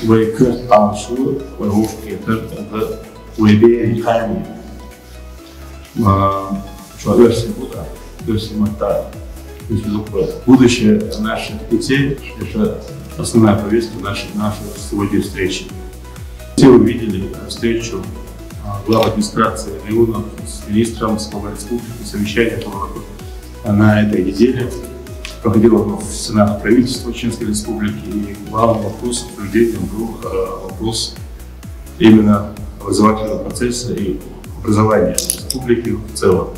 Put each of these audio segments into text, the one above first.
ويكون عاشور وهو كتر ويبيع خامي что версия будет, версия мота, будущее наших детей – это основная повестка нашей сегодняшней встречи. Все увидели встречу главы администрации района с министром Самой Республики, совещание на этой неделе проходило в стенах правительства Чеченской Республики, и главным вопросом обсуждения был вопрос именно образовательного процесса и образования республики в целом.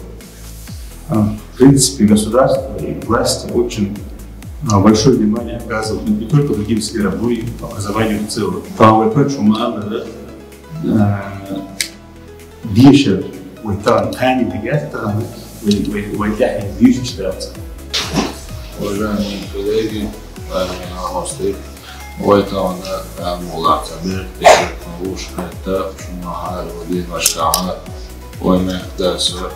В принципе, государство и власти очень большое внимание оказывают не только другим сферам, но и образованию в целом. Більше уважаемые коллеги, гости, это мулацабир, это шумахар, один вашкаха, мехдаса,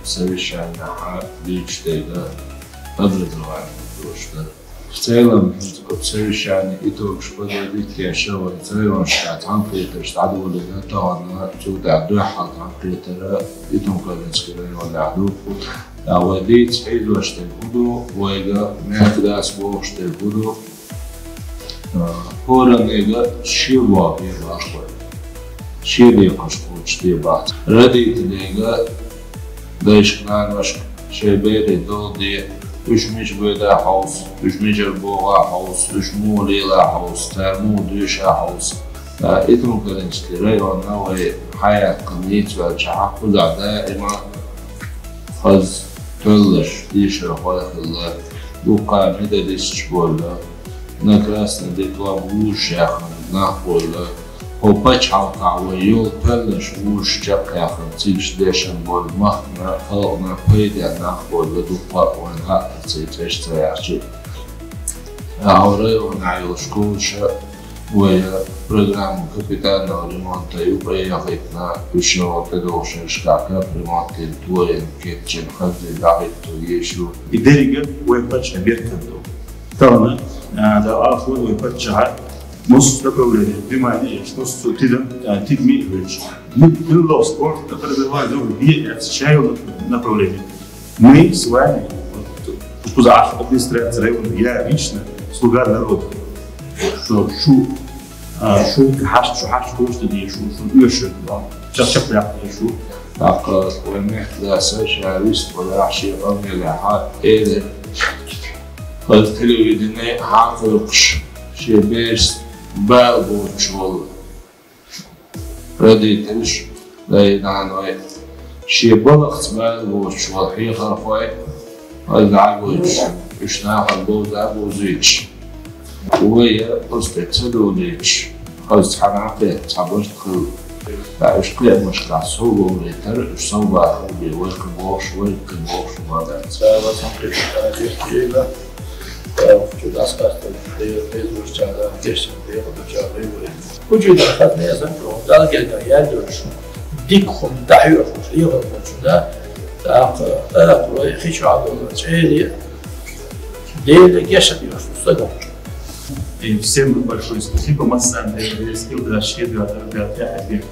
совещание личного образования. В целом, совещание итог, что подводить решил, в целом, что конкретно, что довольно готово, сюда духа конкретно, итог Ковенский район ряду. А водить, иду, что буду, войга, мягко слово, что буду. Поранега, чего первашко, чили кошку, чтиба. Родителега, дальше наш, шебери, долди. Düşmüş böyle havuz, düşmüş boğa havuz, düşmüş havuz, termudüş havuz. İtmu kırınçları ona ve hayat kılıyç ve çahaklı da daima faz tölür, dişe koyaklı, bu kamide dişç böyle, nakrasını dekla vuş yakın, nah böyle, hopa çalka ve yol tölür, vuş çak yakın, çiş deşen böyle, mahna kalına peyde nah böyle, dukla ona تيجي تيجي. أوري ونعيشكوش ويا برنامج كابيتان وريمونت يوبري خيطنا وشو تدوش شكاكا بريمونت الدوين كيتشن خزي دعيت يشو. الدرجة ويبتش بيركضوا. طبعا ده أخوه ويبتش عاد نص تقولي بما إيش نص كده تدمي إيش. كل спорт, который бывает в мире, отвечаю на направление. Мы с вами Кузаш, администрация района, я лично слуга народа. Что хаш кошты не шу, что сейчас приятно шу. Так, у меня да социалист, врачи, амелиха, или по телевидению хакуш, шебеш, балбучвол. Родитель, да и на ной. Шебалах балбучвол, хихарфай. العجوج اشتاق البوز عجوزيج وهي قصة تلوليج قصة حنعقية تعبرت خلو اشقية مش كعصوبة وليتر اشصوبة أخوبي ويكبوش ومدات سابا تنقيش تأخير وجود أسكار تلقيد وشتادا كيشتن ديغ وجابي وجود أخذنا يزنجو دالك يدرش ديكهم دعيوش يغل وجودا أقول خيشوا عضلات عالية ديلك يشهد يوصل. Всем большое спасибо, Массан, Скилл, Дашид, Объект.